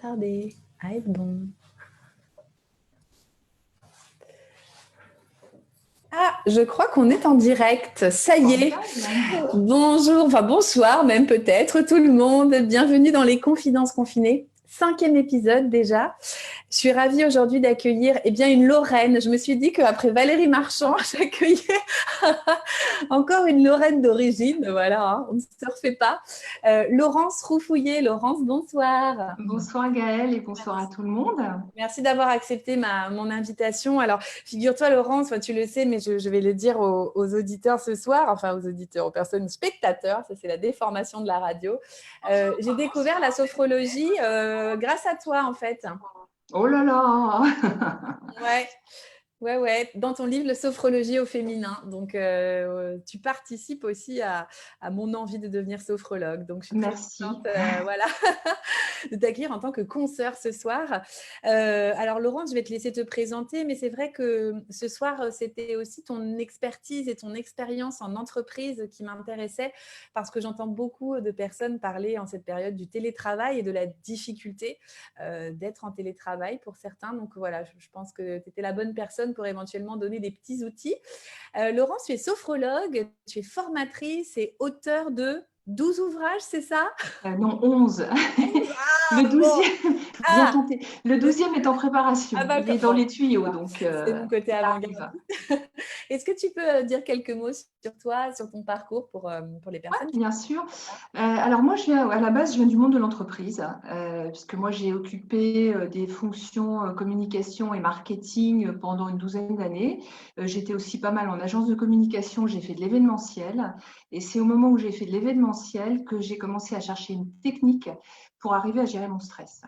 tarder à être bon. Ah, je crois qu'on est en direct. Ça y est. Bonjour, enfin bonsoir même peut-être tout le monde. Bienvenue dans les Confidences confinées. 5e épisode déjà. Je suis ravie aujourd'hui d'accueillir une Lorraine. Je me suis dit qu'après Valérie Marchand, j'accueillais encore une Lorraine d'origine. Voilà, hein, on ne se refait pas. Laurence Roufouillet. Laurence, bonsoir. Bonsoir Gaëlle et bonsoir à tout le monde. Merci d'avoir accepté mon invitation. Alors, figure-toi Laurence, tu le sais, mais je vais le dire aux auditeurs ce soir, enfin aux auditeurs, aux personnes spectateurs, ça c'est la déformation de la radio. J'ai découvert la sophrologie grâce à toi en fait. Oh là là. Ouais, dans ton livre, le Sophrologie au féminin. Donc, tu participes aussi à mon envie de devenir sophrologue. Donc, je suis très contente voilà, de t'accueillir en tant que consoeur ce soir. Alors, Laurence, je vais te laisser te présenter, mais c'est vrai que ce soir, c'était aussi ton expertise et ton expérience en entreprise qui m'intéressait parce que j'entends beaucoup de personnes parler en cette période du télétravail et de la difficulté d'être en télétravail pour certains. Donc, voilà, je pense que tu étais la bonne personne pour éventuellement donner des petits outils. Laurence, tu es sophrologue, tu es formatrice et auteure de 12 ouvrages, c'est ça? Non, 11. Le 12e, bien tenté. Le 12e est en préparation. Il est dans les tuyaux. Donc, c'est mon côté avant-garde. Est-ce que tu peux dire quelques mots sur toi, sur ton parcours pour les personnes bien sûr. Alors moi, à la base, je viens du monde de l'entreprise, puisque moi, j'ai occupé des fonctions communication et marketing pendant une 12aine d'années. J'étais aussi pas mal en agence de communication, j'ai fait de l'événementiel. Et c'est au moment où j'ai fait de l'événementiel que j'ai commencé à chercher une technique pour arriver à gérer mon stress.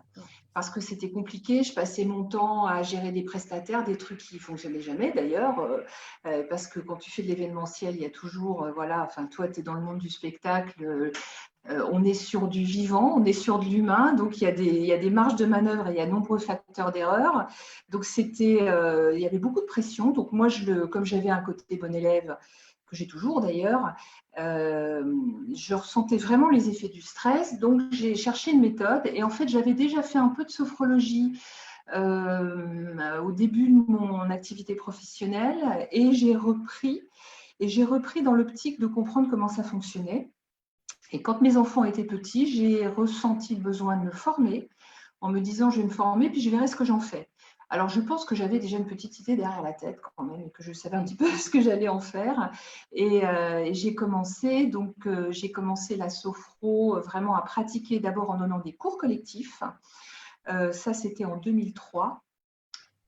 Parce que c'était compliqué, je passais mon temps à gérer des prestataires, des trucs qui ne fonctionnaient jamais d'ailleurs, parce que quand tu fais de l'événementiel, il y a toujours, toi tu es dans le monde du spectacle, on est sur du vivant, on est sur de l'humain, donc il y a des marges de manœuvre et il y a de nombreux facteurs d'erreur. Donc il y avait beaucoup de pression. Donc moi, comme j'avais un côté bon élève, que j'ai toujours d'ailleurs, je ressentais vraiment les effets du stress. Donc j'ai cherché une méthode et en fait j'avais déjà fait un peu de sophrologie au début de mon activité professionnelle et j'ai repris dans l'optique de comprendre comment ça fonctionnait. Et quand mes enfants étaient petits, j'ai ressenti le besoin de me former en me disant je vais me former puis je verrai ce que j'en fais. Alors, je pense que j'avais déjà une petite idée derrière la tête quand même et que je savais un petit peu ce que j'allais en faire. Et j'ai commencé la sophro vraiment à pratiquer d'abord en donnant des cours collectifs. Ça, c'était en 2003.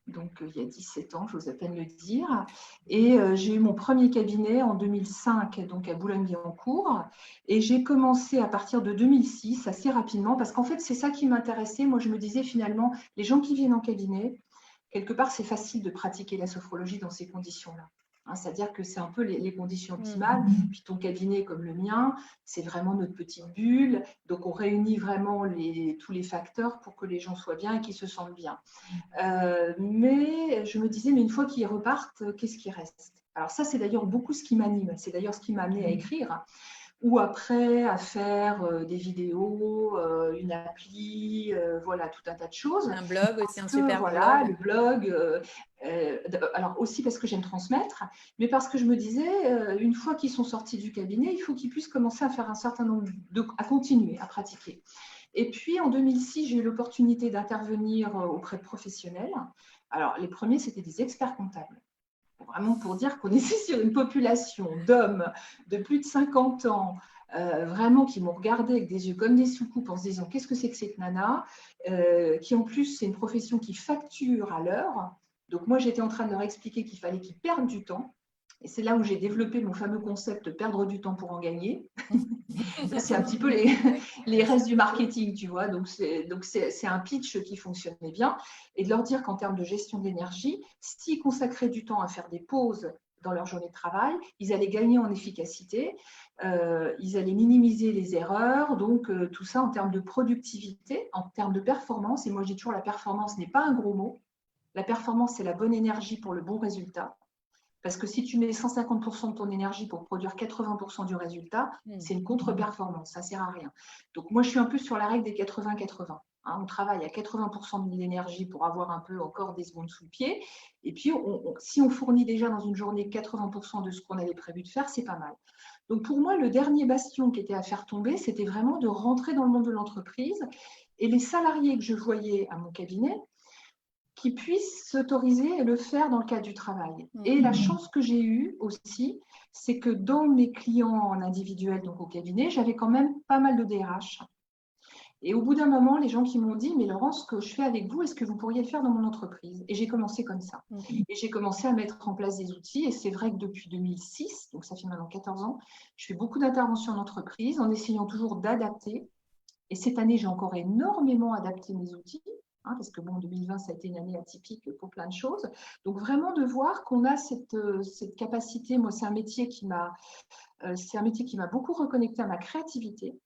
Donc il y a 17 ans, j'ose à peine le dire. Et j'ai eu mon premier cabinet en 2005, donc à Boulogne-Billancourt. Et j'ai commencé à partir de 2006, assez rapidement, parce qu'en fait, c'est ça qui m'intéressait. Moi, je me disais finalement, les gens qui viennent en cabinet, quelque part, c'est facile de pratiquer la sophrologie dans ces conditions-là. C'est-à-dire que c'est un peu les conditions optimales. Puis ton cabinet, comme le mien, c'est vraiment notre petite bulle. Donc, on réunit vraiment tous les facteurs pour que les gens soient bien et qu'ils se sentent bien. Mais je me disais, mais une fois qu'ils repartent, qu'est-ce qui reste? Alors ça, c'est d'ailleurs beaucoup ce qui m'anime. C'est d'ailleurs ce qui m'a amené à écrire. Ou après à faire des vidéos, une appli, voilà, tout un tas de choses. Un blog aussi, un super blog. Voilà, le blog. Alors aussi parce que j'aime transmettre, mais parce que je me disais, une fois qu'ils sont sortis du cabinet, il faut qu'ils puissent commencer à faire un certain nombre à continuer, à pratiquer. Et puis en 2006, j'ai eu l'opportunité d'intervenir auprès de professionnels. Alors les premiers, c'était des experts comptables. Vraiment pour dire qu'on était sur une population d'hommes de plus de 50 ans, vraiment qui m'ont regardé avec des yeux comme des soucoupes en se disant qu'est-ce que c'est que cette nana, qui en plus c'est une profession qui facture à l'heure. Donc moi j'étais en train de leur expliquer qu'il fallait qu'ils perdent du temps. Et c'est là où j'ai développé mon fameux concept de perdre du temps pour en gagner. C'est un petit peu les restes du marketing, tu vois. Donc c'est un pitch qui fonctionnait bien. Et de leur dire qu'en termes de gestion d'énergie, s'ils consacraient du temps à faire des pauses dans leur journée de travail, ils allaient gagner en efficacité, ils allaient minimiser les erreurs. Donc tout ça en termes de productivité, en termes de performance. Et moi je dis toujours la performance n'est pas un gros mot. La performance, c'est la bonne énergie pour le bon résultat. Parce que si tu mets 150% de ton énergie pour produire 80% du résultat, c'est une contre-performance, ça ne sert à rien. Donc moi, je suis un peu sur la règle des 80-80. Hein, on travaille à 80% de l'énergie pour avoir un peu encore des secondes sous le pied. Et puis, si on fournit déjà dans une journée 80% de ce qu'on avait prévu de faire, c'est pas mal. Donc, pour moi, le dernier bastion qui était à faire tomber, c'était vraiment de rentrer dans le monde de l'entreprise. Et les salariés que je voyais à mon cabinet, qui puissent s'autoriser et le faire dans le cadre du travail. Et la chance que j'ai eue aussi, c'est que dans mes clients en individuel, donc au cabinet, j'avais quand même pas mal de DRH. Et au bout d'un moment, les gens qui m'ont dit, mais Laurence, ce que je fais avec vous, est-ce que vous pourriez le faire dans mon entreprise? Et j'ai commencé comme ça. Et j'ai commencé à mettre en place des outils. Et c'est vrai que depuis 2006, donc ça fait maintenant 14 ans, je fais beaucoup d'interventions en entreprise en essayant toujours d'adapter. Et cette année, j'ai encore énormément adapté mes outils. Parce que bon, 2020, ça a été une année atypique pour plein de choses. Donc vraiment de voir qu'on a cette capacité. Moi, c'est un métier qui m'a beaucoup reconnecté à ma créativité,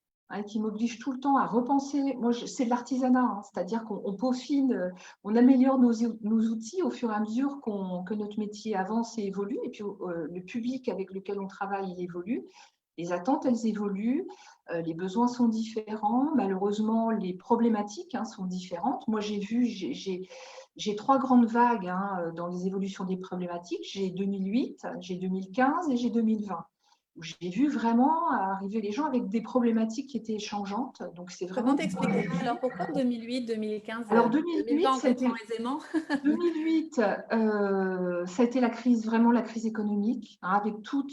qui m'oblige tout le temps à repenser. Moi, c'est de l'artisanat, c'est-à-dire qu'on peaufine, on améliore nos outils au fur et à mesure que notre métier avance et évolue. Et puis le public avec lequel on travaille, il évolue. Les attentes, elles évoluent, les besoins sont différents, malheureusement, les problématiques sont différentes. Moi, j'ai 3 grandes vagues dans les évolutions des problématiques. J'ai 2008, j'ai 2015 et j'ai 2020. Où j'ai vu vraiment arriver les gens avec des problématiques qui étaient changeantes. Donc, c'est vraiment. Comment t'expliques ça? Alors, pourquoi 2008, 2015? Alors, 2008, 2020, on comprend aisément. 2008, ça a été vraiment la crise économique, avec toute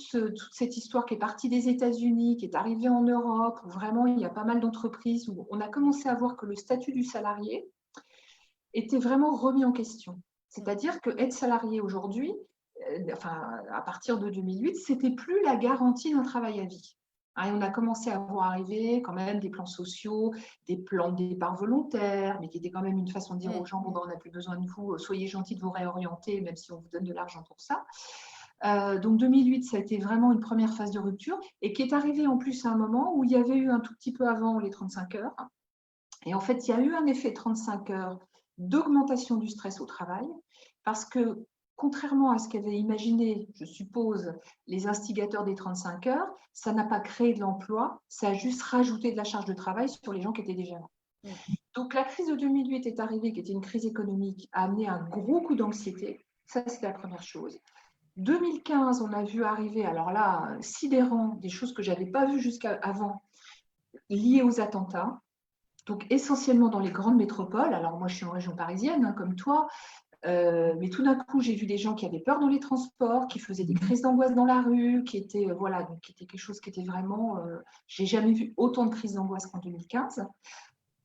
cette histoire qui est partie des États-Unis, qui est arrivée en Europe, où vraiment il y a pas mal d'entreprises où on a commencé à voir que le statut du salarié était vraiment remis en question. C'est-à-dire que être salarié aujourd'hui, à partir de 2008, c'était plus la garantie d'un travail à vie. Et on a commencé à voir arriver quand même des plans sociaux, des plans de départ volontaires, mais qui étaient quand même une façon de dire aux gens, bon, on n'a plus besoin de vous, soyez gentils de vous réorienter, même si on vous donne de l'argent pour ça. Donc 2008, ça a été vraiment une première phase de rupture, et qui est arrivée en plus à un moment où il y avait eu un tout petit peu avant les 35 heures. Et en fait, il y a eu un effet 35 heures d'augmentation du stress au travail, parce que contrairement à ce qu'avaient imaginé, je suppose, les instigateurs des 35 heures, ça n'a pas créé de l'emploi, ça a juste rajouté de la charge de travail sur les gens qui étaient déjà là. Donc la crise de 2008 est arrivée, qui était une crise économique, a amené un gros coup d'anxiété. Ça, c'est la première chose. 2015, on a vu arriver, alors là, sidérant, des choses que je n'avais pas vues jusqu'à avant, liées aux attentats. Donc essentiellement dans les grandes métropoles. Alors moi, je suis en région parisienne, comme toi. Mais tout d'un coup, j'ai vu des gens qui avaient peur dans les transports, qui faisaient des crises d'angoisse dans la rue, qui étaient donc qui était quelque chose qui était vraiment. J'ai jamais vu autant de crises d'angoisse qu'en 2015.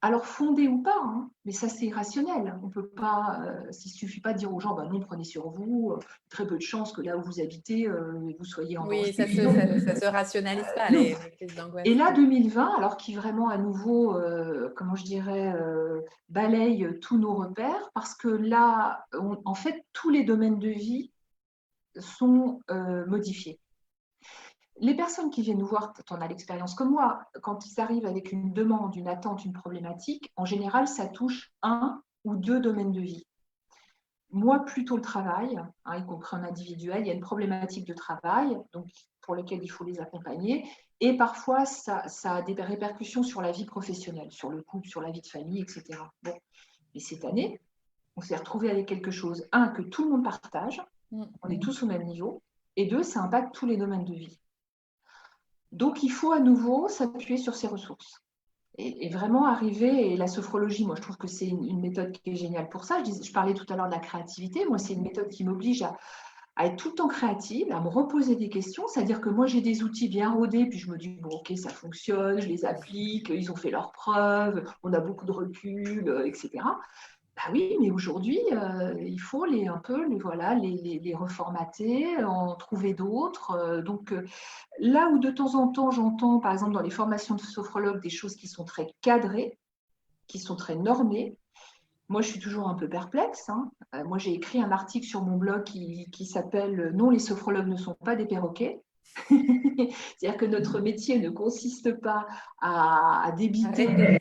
Alors fondées ou pas, mais ça c'est irrationnel. On peut pas, il suffit pas de dire aux gens, non, prenez sur vous. Très peu de chances que là où vous habitez, vous soyez en danger. Oui, ça se rationalise pas les crises d'angoisse. Et là, 2020, alors qui vraiment à nouveau, comment je dirais, balaye tous nos repères, parce que là, en fait, tous les domaines de vie sont modifiés. Les personnes qui viennent nous voir, tu en as l'expérience comme moi, quand ils arrivent avec une demande, une attente, une problématique, en général, ça touche 1 ou 2 domaines de vie. Moi, plutôt le travail, y compris en individuel, il y a une problématique de travail donc, pour laquelle il faut les accompagner. Et parfois, ça a des répercussions sur la vie professionnelle, sur le couple, sur la vie de famille, etc. Bon. Mais cette année, on s'est retrouvé avec quelque chose, 1, que tout le monde partage, on est tous au même niveau, et 2, ça impacte tous les domaines de vie. Donc, il faut à nouveau s'appuyer sur ces ressources. Et vraiment arriver, et la sophrologie, moi je trouve que c'est une méthode qui est géniale pour ça. Je parlais tout à l'heure de la créativité, moi c'est une méthode qui m'oblige à être tout le temps créative, à me reposer des questions, c'est-à-dire que moi j'ai des outils bien rodés, puis je me dis, bon ok ça fonctionne, je les applique, ils ont fait leurs preuves, on a beaucoup de recul, etc. Bah oui, mais aujourd'hui, il faut les reformater, en trouver d'autres. Donc, là où de temps en temps, j'entends, par exemple, dans les formations de sophrologue, des choses qui sont très cadrées, qui sont très normées, moi, je suis toujours un peu perplexe. Moi, j'ai écrit un article sur mon blog qui s'appelle « Non, les sophrologues ne sont pas des perroquets ». C'est-à-dire que notre métier ne consiste pas à débiter,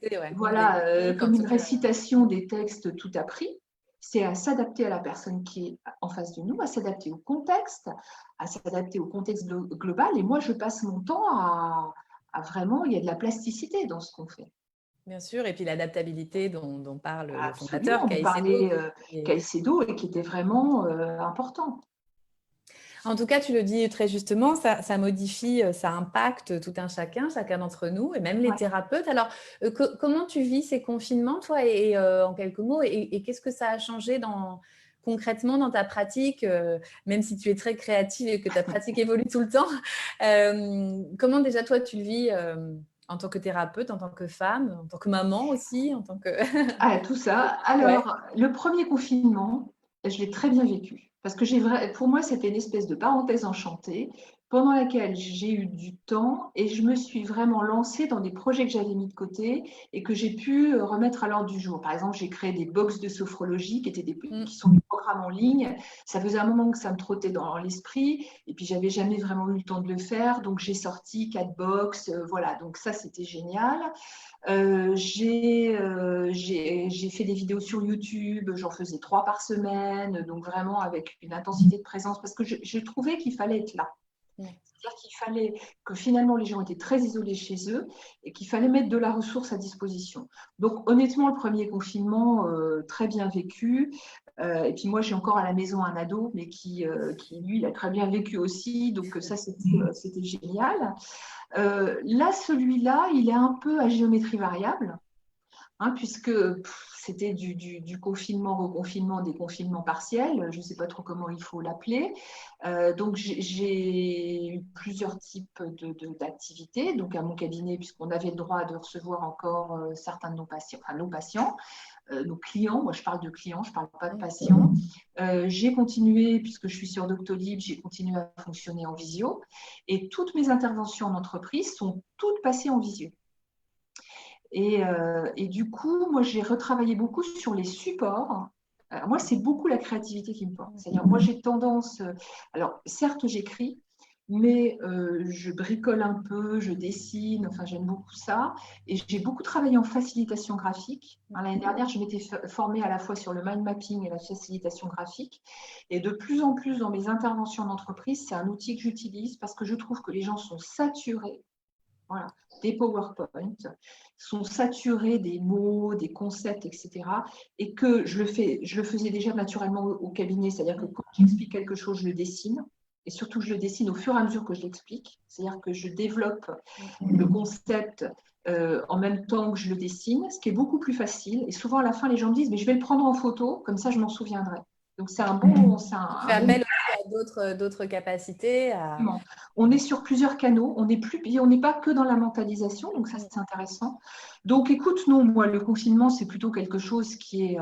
comme une récitation des textes tout appris. C'est à s'adapter à la personne qui est en face de nous, à s'adapter au contexte global. Et moi, je passe mon temps à vraiment, il y a de la plasticité dans ce qu'on fait. Bien sûr, et puis l'adaptabilité dont parle le fondateur, Absolument, vous Caicedo. parlez Caicedo, et qui était vraiment important. En tout cas, tu le dis très justement, ça modifie, ça impacte tout un chacun d'entre nous, et même les thérapeutes. Alors, comment tu vis ces confinements, toi, et en quelques mots, et qu'est-ce que ça a changé concrètement dans ta pratique, même si tu es très créative et que ta pratique évolue tout le temps. Comment déjà, toi, tu le vis en tant que thérapeute, en tant que femme, en tant que maman aussi, en tant que… Tout ça. Alors, le premier confinement, je l'ai très bien vécu. Parce que pour moi, c'était une espèce de parenthèse enchantée pendant laquelle j'ai eu du temps et je me suis vraiment lancée dans des projets que j'avais mis de côté et que j'ai pu remettre à l'ordre du jour. Par exemple, j'ai créé des box de sophrologie qui sont des programmes en ligne. Ça faisait un moment que ça me trottait dans l'esprit et puis j'avais jamais vraiment eu le temps de le faire. Donc, j'ai sorti 4 box. Voilà, donc ça, c'était génial. J'ai fait des vidéos sur YouTube, j'en faisais 3 par semaine, donc vraiment avec une intensité de présence, parce que je trouvais qu'il fallait être là. C'est-à-dire qu'il fallait que finalement les gens étaient très isolés chez eux et qu'il fallait mettre de la ressource à disposition. Donc honnêtement, le premier confinement, très bien vécu. Et puis moi, j'ai encore à la maison un ado, mais qui lui, il a très bien vécu aussi. Donc ça, c'était génial. Là, celui-là, il est un peu à géométrie variable, puisque c'était du confinement, reconfinement, déconfinement partiel, je ne sais pas trop comment il faut l'appeler. Donc, j'ai eu plusieurs types d'activités, donc à mon cabinet, puisqu'on avait le droit de recevoir encore certains de nos patients, nos clients, moi je parle de clients, je ne parle pas de patients. J'ai continué, puisque je suis sur Doctolib, j'ai continué à fonctionner en visio et toutes mes interventions en entreprise sont toutes passées en visio. Et du coup, moi j'ai retravaillé beaucoup sur les supports. Moi, c'est beaucoup la créativité qui me porte. C'est-à-dire, moi j'ai tendance, alors certes j'écris, mais je bricole un peu, je dessine, enfin j'aime beaucoup ça. Et j'ai beaucoup travaillé en facilitation graphique. L'année dernière, je m'étais formée à la fois sur le mind mapping et la facilitation graphique. Et de plus en plus dans mes interventions en entreprise, c'est un outil que j'utilise parce que je trouve que les gens sont saturés, voilà, des PowerPoint, sont saturés des mots, des concepts, etc. Et que je le faisais déjà naturellement au cabinet, c'est-à-dire que quand j'explique quelque chose, je le dessine. Et surtout, je le dessine au fur et à mesure que je l'explique. C'est-à-dire que je développe le concept en même temps que je le dessine, ce qui est beaucoup plus facile. Et souvent, à la fin, les gens me disent, mais je vais le prendre en photo, comme ça, je m'en souviendrai. Donc, c'est un bon… Tu fais appel aussi à d'autres capacités. On est sur plusieurs canaux, on n'est pas que dans la mentalisation, donc ça, c'est intéressant. Donc, écoute, non, moi, le confinement, c'est plutôt quelque chose qui est…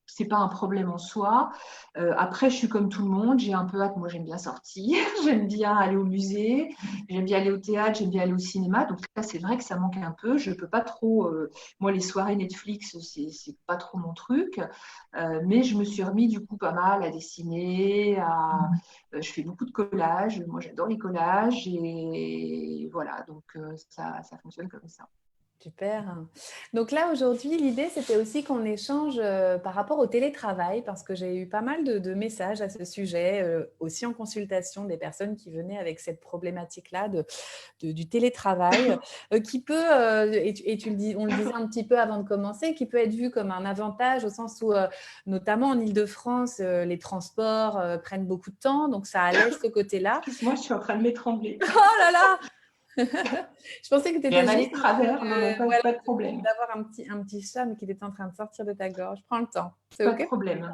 c'est pas un problème en soi. Après, je suis comme tout le monde, j'ai un peu hâte. Moi, j'aime bien sortir, j'aime bien aller au musée, j'aime bien aller au théâtre, j'aime bien aller au cinéma. Donc là, c'est vrai que ça manque un peu. Je peux pas trop… moi, les soirées Netflix, c'est pas trop mon truc. Mais je me suis remis du coup pas mal à dessiner, je fais beaucoup de collages. Moi, j'adore les collages et voilà. Donc ça fonctionne comme ça. Super. Donc là, aujourd'hui, l'idée, c'était aussi qu'on échange par rapport au télétravail, parce que j'ai eu pas mal de messages à ce sujet, aussi en consultation, des personnes qui venaient avec cette problématique-là du télétravail, qui peut, et on le disait un petit peu avant de commencer, qui peut être vu comme un avantage au sens où, notamment en Île-de-France, les transports prennent beaucoup de temps, donc ça allège ce côté-là. Excuse-moi, je suis en train de m'étrangler. Oh là là! Je pensais que tu étais juste de travers, pas de problème. D'avoir un petit chat, mais qui était en train de sortir de ta gorge. Prends le temps. C'est pas OK? De problème.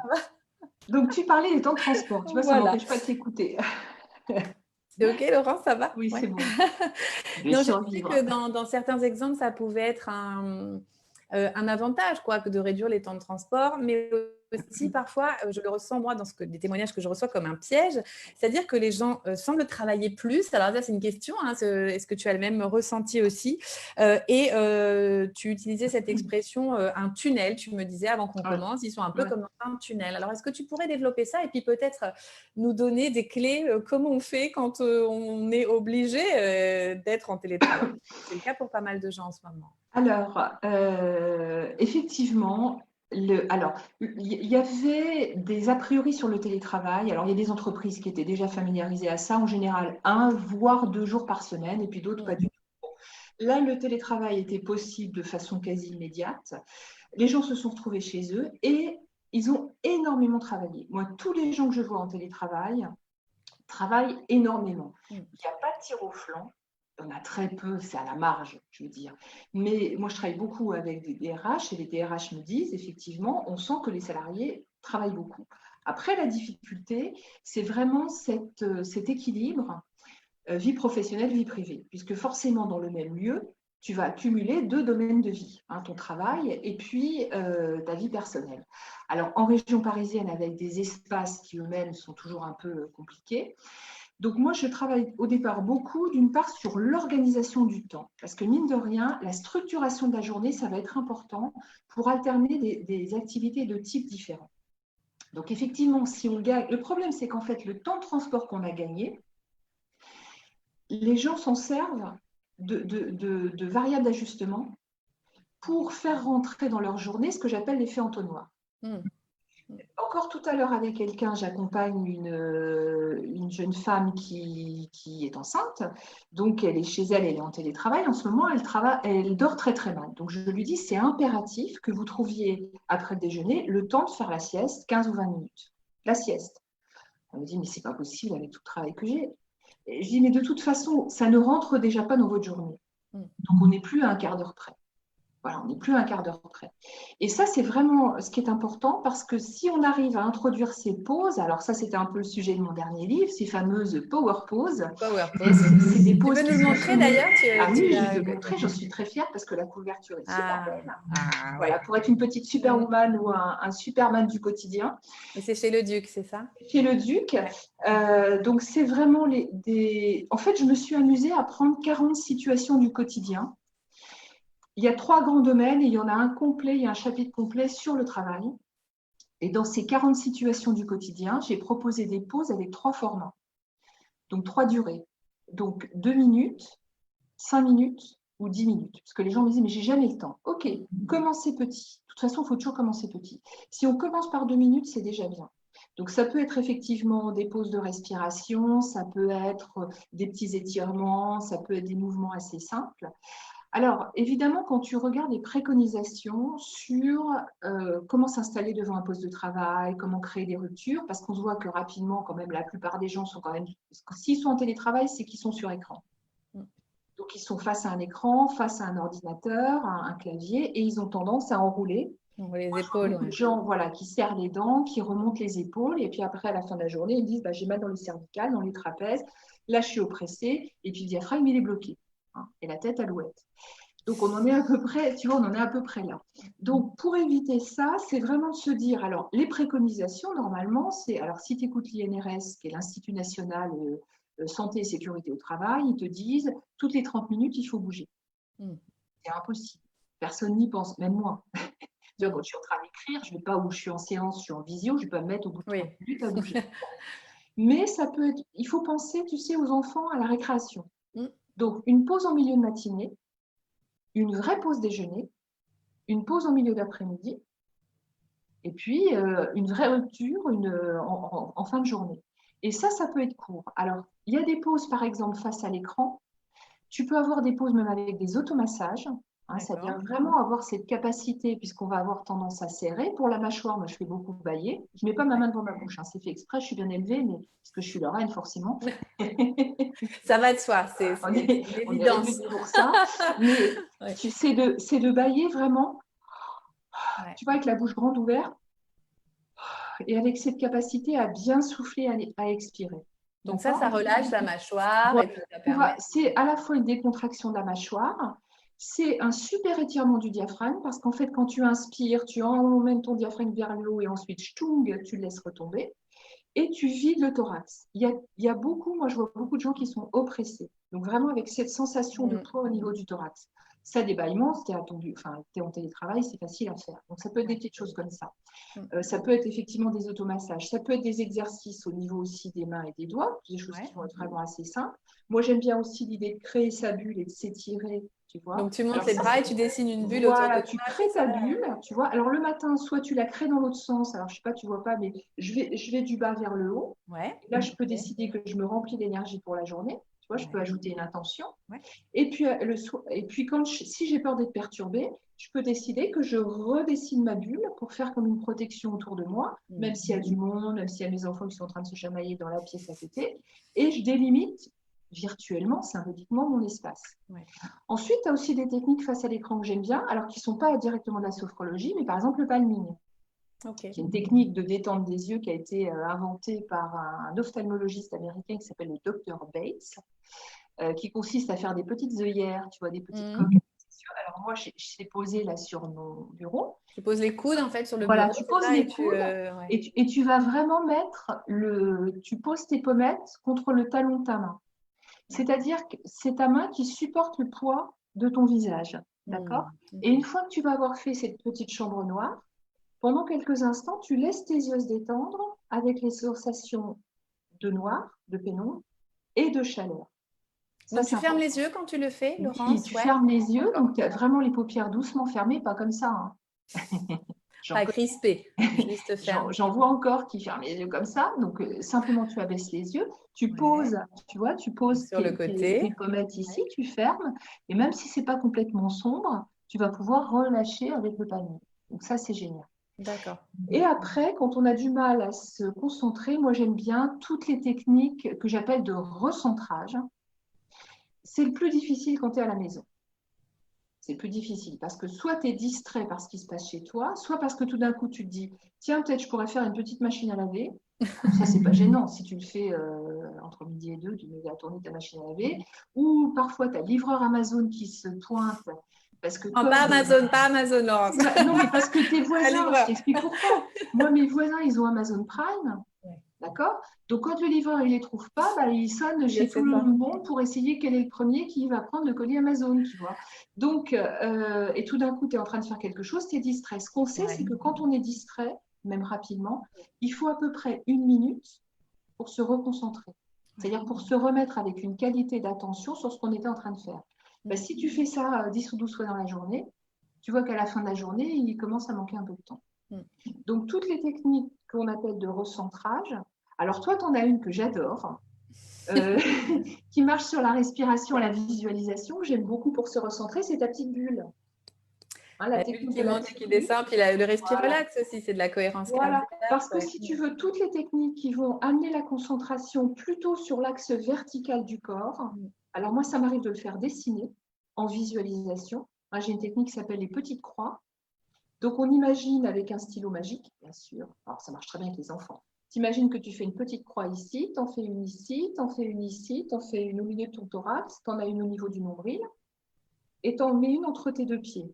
Donc, tu parlais des temps de transport. Tu vois, ça ne m'empêche pas de t'écouter. C'est OK, Laurent, ça va? Oui, c'est bon. Non, je sais que dans certains exemples, ça pouvait être un avantage, quoi, que de réduire les temps de transport, mais aussi parfois, je le ressens moi dans des témoignages que je reçois comme un piège, c'est-à-dire que les gens semblent travailler plus. Alors là, c'est une question, est-ce que tu as le même ressenti aussi? Et tu utilisais cette expression, un tunnel, tu me disais avant qu'on commence, ils sont un peu comme dans un tunnel. Alors, est-ce que tu pourrais développer ça et puis peut-être nous donner des clés, comment on fait quand on est obligé d'être en télétravail? C'est le cas pour pas mal de gens en ce moment. Alors, effectivement, il y avait des a priori sur le télétravail. Alors, il y a des entreprises qui étaient déjà familiarisées à ça, en général 1 voire 2 jours par semaine, et puis d'autres pas du tout. Là, le télétravail était possible de façon quasi immédiate. Les gens se sont retrouvés chez eux et ils ont énormément travaillé. Moi, tous les gens que je vois en télétravail travaillent énormément. Il n'y a pas de tir au flanc. Il y en a très peu, c'est à la marge, je veux dire. Mais moi, je travaille beaucoup avec des DRH et les DRH me disent, effectivement, on sent que les salariés travaillent beaucoup. Après, la difficulté, c'est vraiment cet équilibre vie professionnelle, vie privée, puisque forcément, dans le même lieu, tu vas accumuler 2 domaines de vie, hein, ton travail et puis ta vie personnelle. Alors, en région parisienne, avec des espaces qui eux-mêmes sont toujours un peu compliqués, donc moi, je travaille au départ beaucoup, d'une part, sur l'organisation du temps, parce que mine de rien, la structuration de la journée, ça va être important pour alterner des activités de types différents. Donc effectivement, si on gagne, le problème, c'est qu'en fait, le temps de transport qu'on a gagné, les gens s'en servent de variables d'ajustement pour faire rentrer dans leur journée ce que j'appelle l'effet entonnoir. Encore tout à l'heure avec quelqu'un, j'accompagne une jeune femme qui est enceinte, donc elle est chez elle, elle est en télétravail. En ce moment, elle dort très très mal. Donc je lui dis, c'est impératif que vous trouviez après le déjeuner le temps de faire la sieste, 15 ou 20 minutes. La sieste. Elle me dit, mais c'est pas possible avec tout le travail que j'ai. Et je dis, mais de toute façon, ça ne rentre déjà pas dans votre journée. Donc on n'est plus à un quart d'heure près. Voilà, on n'est plus à un quart d'heure près. Et ça, c'est vraiment ce qui est important parce que si on arrive à introduire ces pauses, alors ça, c'était un peu le sujet de mon dernier livre, ces fameuses power pauses. Power pause. C'est des pauses tu peux nous le montrer d'ailleurs oui, je vais te le montrer, j'en suis très fière parce que la couverture est super belle. Voilà, ouais. pour être une petite superwoman ou un superman du quotidien. Et c'est chez Le Duc, c'est ça? Chez Le Duc. Donc, c'est vraiment En fait, je me suis amusée à prendre 40 situations du quotidien. Il y a 3 grands domaines et il y en a un complet, il y a un chapitre complet sur le travail. Et dans ces 40 situations du quotidien, j'ai proposé des pauses avec 3 formats. Donc 3 durées. Donc 2 minutes, 5 minutes ou 10 minutes. Parce que les gens me disent, mais j'ai jamais le temps. Ok, commencez petit. De toute façon, il faut toujours commencer petit. Si on commence par 2 minutes, c'est déjà bien. Donc ça peut être effectivement des pauses de respiration, ça peut être des petits étirements, ça peut être des mouvements assez simples. Alors, évidemment, quand tu regardes les préconisations sur comment s'installer devant un poste de travail, comment créer des ruptures, parce qu'on se voit que rapidement, quand même, la plupart des gens sont quand même… S'ils sont en télétravail, c'est qu'ils sont sur écran. Donc, ils sont face à un écran, face à un ordinateur, un clavier, et ils ont tendance à enrouler. Les épaules. Beaucoup de gens qui serrent les dents, qui remontent les épaules, et puis après, à la fin de la journée, ils me disent j'ai mal dans les cervicales, dans les trapèzes, là, je suis oppressée, et puis le diaphragme, il est bloqué. Et la tête alouette. Donc, on en est à peu près, tu vois, on en est à peu près là. Donc, pour éviter ça, c'est vraiment de se dire, alors, les préconisations, normalement, c'est, alors, si tu écoutes l'INRS, qui est l'Institut national santé et sécurité au travail, ils te disent, toutes les 30 minutes, il faut bouger. C'est impossible. Personne n'y pense, même moi. Tu vois, quand je suis en train d'écrire, je ne vais pas où je suis en séance, je suis en visio, je ne vais pas me mettre au bout de 30 minutes à bouger. Mais ça peut être, il faut penser, tu sais, aux enfants à la récréation. Donc, une pause en milieu de matinée, une vraie pause déjeuner, une pause en milieu d'après-midi, et puis une vraie rupture en fin de journée. Et ça peut être court. Alors, il y a des pauses, par exemple, face à l'écran. Tu peux avoir des pauses même avec des automassages. C'est-à-dire vraiment avoir cette capacité, puisqu'on va avoir tendance à serrer. Pour la mâchoire, moi, je fais beaucoup bailler. Je ne mets pas ma main devant ma bouche. C'est fait exprès, je suis bien élevée, mais parce que je suis leur reine, forcément. Ça va de soi, c'est évidence pour ça. Mais c'est de bailler vraiment, tu vois, avec la bouche grande ouverte, et avec cette capacité à bien souffler, à expirer. Donc ça relâche la mâchoire. Ouais. Et puis ça permet… C'est à la fois une décontraction de la mâchoire, c'est un super étirement du diaphragme, parce qu'en fait, quand tu inspires, tu emmènes ton diaphragme vers le haut et ensuite, tu le laisses retomber et tu vides le thorax. Il y a beaucoup, moi je vois beaucoup de gens qui sont oppressés, donc vraiment avec cette sensation de poids au niveau du thorax. Ça, des bâillements, si tu es en télétravail, c'est facile à faire. Donc, ça peut être des petites choses comme ça. Ça peut être effectivement des automassages. Ça peut être des exercices au niveau aussi des mains et des doigts, des choses qui vont être vraiment assez simples. Moi, j'aime bien aussi l'idée de créer sa bulle et de s'étirer, tu vois. Donc, tu montes les bras et tu dessines une bulle autour de toi. Tu crées ta bulle, tu vois. Alors, le matin, soit tu la crées dans l'autre sens. Alors, je ne sais pas, tu ne vois pas, mais je vais du bas vers le haut. Là, je peux décider que je me remplis d'énergie pour la journée. vois, je peux ajouter une intention. Ouais. Et puis, si j'ai peur d'être perturbée, je peux décider que je redessine ma bulle pour faire comme une protection autour de moi, même s'il y a du monde, même s'il y a mes enfants qui sont en train de se chamailler dans la pièce à côté. Et je délimite virtuellement, symboliquement, mon espace. Ouais. Ensuite, tu as aussi des techniques face à l'écran que j'aime bien, alors qui ne sont pas directement de la sophrologie, mais par exemple le palming. Okay. Qui est une technique de détente des yeux qui a été inventée par un ophtalmologiste américain qui s'appelle le Dr Bates, qui consiste à faire des petites œillères, tu vois, des petites coques. Alors moi, je l'ai posé là sur mon bureau. Tu poses les coudes en fait sur le bureau. Voilà, tu poses les coudes et tu vas vraiment tu poses tes pommettes contre le talon de ta main. C'est-à-dire que c'est ta main qui supporte le poids de ton visage, d'accord ? Et une fois que tu vas avoir fait cette petite chambre noire, pendant quelques instants, tu laisses tes yeux se détendre avec les sensations de noir, de pénombre et de chaleur. Donc, tu fermes les yeux quand tu le fais, Laurence ? Oui, tu fermes les yeux, donc tu as vraiment les paupières doucement fermées, pas comme ça. Hein. Pas crispé, juste ferme. J'en vois encore qui ferment les yeux comme ça, donc simplement tu abaisses les yeux, tu poses, tu vois, tu poses sur le côté. Tes pommettes ici, tu fermes, et même si c'est pas complètement sombre, tu vas pouvoir relâcher avec le palmier. Donc ça, c'est génial. D'accord. Et après, quand on a du mal à se concentrer, moi j'aime bien toutes les techniques que j'appelle de recentrage. C'est le plus difficile quand tu es à la maison. C'est plus difficile parce que soit tu es distrait par ce qui se passe chez toi, soit parce que tout d'un coup tu te dis tiens, peut-être je pourrais faire une petite machine à laver. Ça, c'est pas gênant si tu le fais entre midi et 2, tu mets à tourner ta machine à laver. Ou parfois tu as le livreur Amazon qui se pointe. Parce que pas Amazon, Laurence. Non, mais parce que tes voisins, je t'explique pourquoi. Moi, mes voisins, ils ont Amazon Prime. D'accord ? Donc, quand le livreur il les trouve pas, il sonne chez tout le monde pour essayer quel est le premier qui va prendre le colis Amazon, tu vois. Donc, et tout d'un coup, tu es en train de faire quelque chose, tu es distrait. Ce qu'on sait, c'est que quand on est distrait, même rapidement, il faut à peu près 1 minute pour se reconcentrer. C'est-à-dire pour se remettre avec une qualité d'attention sur ce qu'on était en train de faire. Si tu fais ça 10 ou 12 fois dans la journée, tu vois qu'à la fin de la journée, il commence à manquer un peu de temps. Donc, toutes les techniques qu'on appelle de recentrage, alors toi, tu en as une que j'adore, qui marche sur la respiration et la visualisation, que j'aime beaucoup pour se recentrer, c'est ta petite bulle. Hein, la technique qui monte et qui descend, puis le respire-relax aussi, c'est de la cohérence. Voilà, parce que si tu veux, toutes les techniques qui vont amener la concentration plutôt sur l'axe vertical du corps, alors moi, ça m'arrive de le faire dessiner en visualisation. Moi, j'ai une technique qui s'appelle les petites croix. Donc, on imagine avec un stylo magique, bien sûr. Alors, ça marche très bien avec les enfants. Tu imagines que tu fais une petite croix ici, tu en fais une ici, tu en fais une ici, tu en fais une au milieu de ton thorax, tu en as une au niveau du nombril, et tu en mets une entre tes 2 pieds.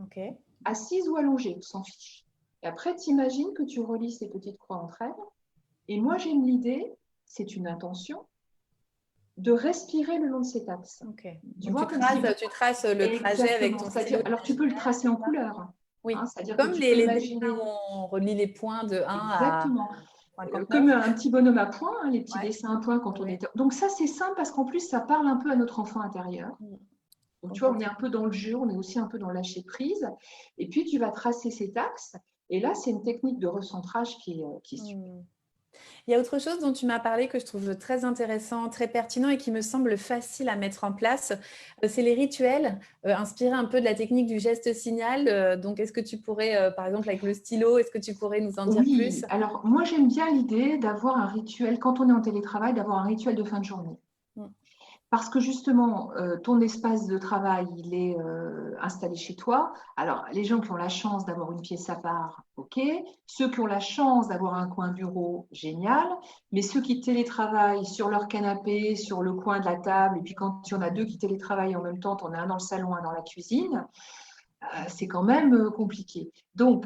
Ok. Assise ou allongée, tu s'en fiches. Et après, tu imagines que tu relis ces petites croix entre elles. Et moi, j'ai une idée, c'est une intention, de respirer le long de cet axe. Okay. Tu traces le trajet avec ton stylo. Alors, tu peux le tracer en couleur. Oui, comme les dessins où on relie les points de 1 Exactement. Comme un petit bonhomme à points, les petits dessins à points quand on est... Donc ça, c'est simple parce qu'en plus, ça parle un peu à notre enfant intérieur. Donc tu vois, on est un peu dans le jeu, on est aussi un peu dans le lâcher prise. Et puis, tu vas tracer cet axe. Et là, c'est une technique de recentrage qui est super. Il y a autre chose dont tu m'as parlé que je trouve très intéressant, très pertinent et qui me semble facile à mettre en place. C'est les rituels, inspirés un peu de la technique du geste signal. Donc, est-ce que tu pourrais, par exemple, avec le stylo, est-ce que tu pourrais nous en dire plus ? Alors moi, j'aime bien l'idée d'avoir un rituel, quand on est en télétravail, d'avoir un rituel de fin de journée. Parce que justement, ton espace de travail, il est installé chez toi. Alors, les gens qui ont la chance d'avoir une pièce à part, ok. Ceux qui ont la chance d'avoir un coin bureau, génial. Mais ceux qui télétravaillent sur leur canapé, sur le coin de la table, et puis quand il y en a 2 qui télétravaillent en même temps, tu en as un dans le salon, un dans la cuisine, c'est quand même compliqué. Donc,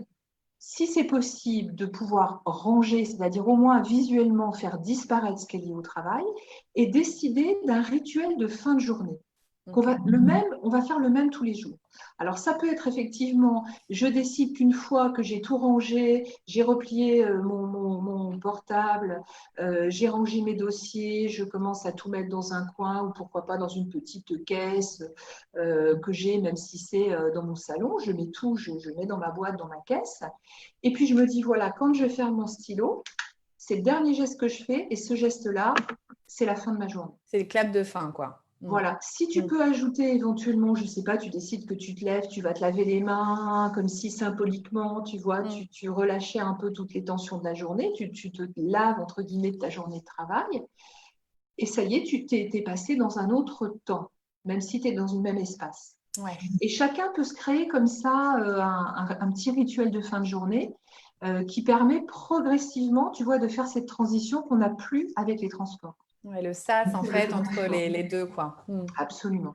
si c'est possible de pouvoir ranger, c'est-à-dire au moins visuellement faire disparaître ce qui est lié au travail et décider d'un rituel de fin de journée. On va faire le même tous les jours. Alors, ça peut être effectivement, je décide qu'une fois que j'ai tout rangé, j'ai replié mon portable, j'ai rangé mes dossiers, je commence à tout mettre dans un coin ou pourquoi pas dans une petite caisse que j'ai, même si c'est dans mon salon, je mets tout, je mets dans ma boîte, dans ma caisse. Et puis, je me dis, voilà, quand je ferme mon stylo, c'est le dernier geste que je fais et ce geste-là, c'est la fin de ma journée. C'est le clap de fin, quoi. Voilà. Si tu peux ajouter éventuellement, je ne sais pas, tu décides que tu te lèves, tu vas te laver les mains, comme si symboliquement, tu vois, tu relâchais un peu toutes les tensions de la journée, tu te laves, entre guillemets, de ta journée de travail. Et ça y est, tu t'es passé dans un autre temps, même si tu es dans le même espace. Ouais. Et chacun peut se créer comme ça un petit rituel de fin de journée qui permet progressivement, tu vois, de faire cette transition qu'on n'a plus avec les transports. Ouais, le sas, en fait, entre les deux, quoi. Absolument.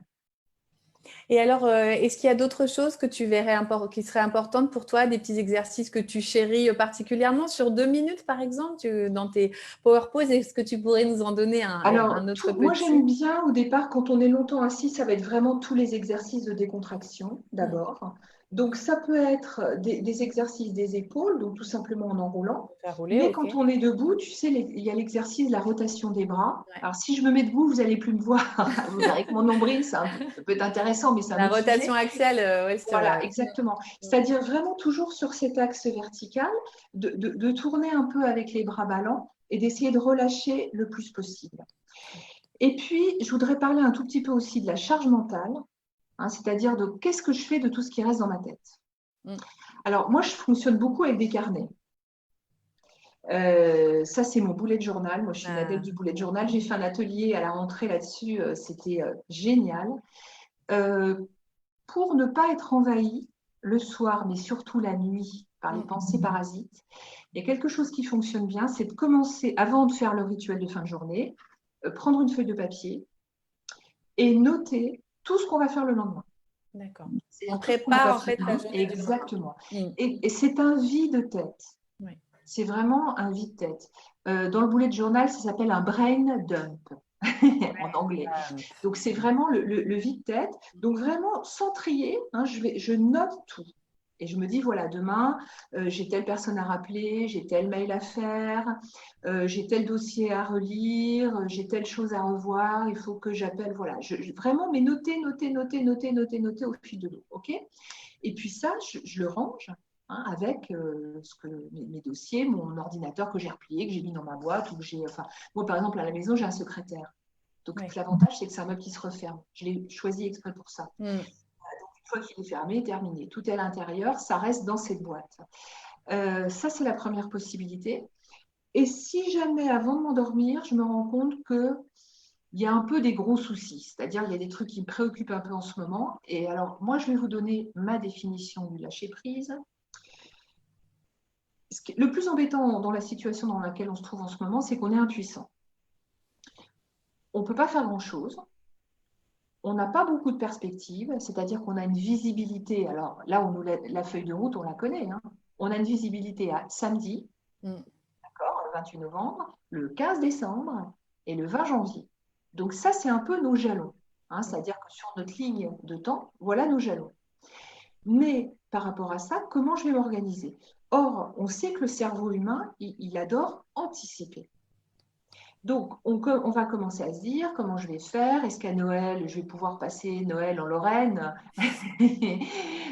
Et alors, est-ce qu'il y a d'autres choses que tu verrais qui seraient importantes pour toi, des petits exercices que tu chéris particulièrement sur 2 minutes, par exemple, dans tes power poses? Est-ce que tu pourrais nous en donner un autre petit? Moi, j'aime bien au départ, quand on est longtemps assis, ça va être vraiment tous les exercices de décontraction d'abord. Donc, ça peut être des exercices des épaules, donc tout simplement en enroulant. Mais quand on est debout, tu sais, il y a l'exercice de la rotation des bras. Ouais. Alors, si je me mets debout, vous n'allez plus me voir. Vous verrez que mon nombril, ça peut être intéressant, mais c'est un autre sujet. La rotation axiale, oui. Voilà, exactement. C'est-à-dire vraiment toujours sur cet axe vertical, de tourner un peu avec les bras ballants et d'essayer de relâcher le plus possible. Et puis, je voudrais parler un tout petit peu aussi de la charge mentale, c'est-à-dire de qu'est-ce que je fais de tout ce qui reste dans ma tête. Alors, moi, je fonctionne beaucoup avec des carnets. Ça, c'est mon bullet journal. Moi, je suis une adepte du bullet journal. J'ai fait un atelier à la rentrée là-dessus. C'était génial. Pour ne pas être envahi le soir, mais surtout la nuit, par les pensées parasites, il y a quelque chose qui fonctionne bien, c'est de commencer, avant de faire le rituel de fin de journée, prendre une feuille de papier et noter tout ce qu'on va faire le lendemain. D'accord. On prépare en fait la journée. Exactement. Et c'est un vide-tête. Oui. C'est vraiment un vide-tête. Dans le bullet journal, ça s'appelle un brain dump. En anglais. Donc, c'est vraiment le vide-tête. Donc, vraiment, sans trier, je note tout. Et je me dis, voilà, demain, j'ai telle personne à rappeler, j'ai tel mail à faire, j'ai tel dossier à relire, j'ai telle chose à revoir, il faut que j'appelle, voilà. Vraiment, mais noter au fil de l'eau, OK ? Et puis ça, je le range avec mes dossiers, mon ordinateur que j'ai replié, que j'ai mis dans ma boîte. Moi, par exemple, à la maison, j'ai un secrétaire. Donc, l'avantage, c'est que c'est un meuble qui se referme. Je l'ai choisi exprès pour ça. Donc, une fois qu'il est fermé, terminé. Tout est à l'intérieur, ça reste dans cette boîte. Ça, c'est la première possibilité. Et si jamais, avant de m'endormir, je me rends compte qu'il y a un peu des gros soucis, c'est-à-dire il y a des trucs qui me préoccupent un peu en ce moment. Et alors, moi, je vais vous donner ma définition du lâcher-prise. Le plus embêtant dans la situation dans laquelle on se trouve en ce moment, c'est qu'on est impuissant. On ne peut pas faire grand-chose. On n'a pas beaucoup de perspectives, c'est-à-dire qu'on a une visibilité. Alors là, la feuille de route, on la connaît. On a une visibilité à samedi, d'accord, le 28 novembre, le 15 décembre et le 20 janvier. Donc ça, c'est un peu nos jalons. C'est-à-dire que sur notre ligne de temps, voilà nos jalons. Mais par rapport à ça, comment je vais m'organiser ? Or, on sait que le cerveau humain, il adore anticiper. Donc, on va commencer à se dire comment je vais faire. Est-ce qu'à Noël, je vais pouvoir passer Noël en Lorraine,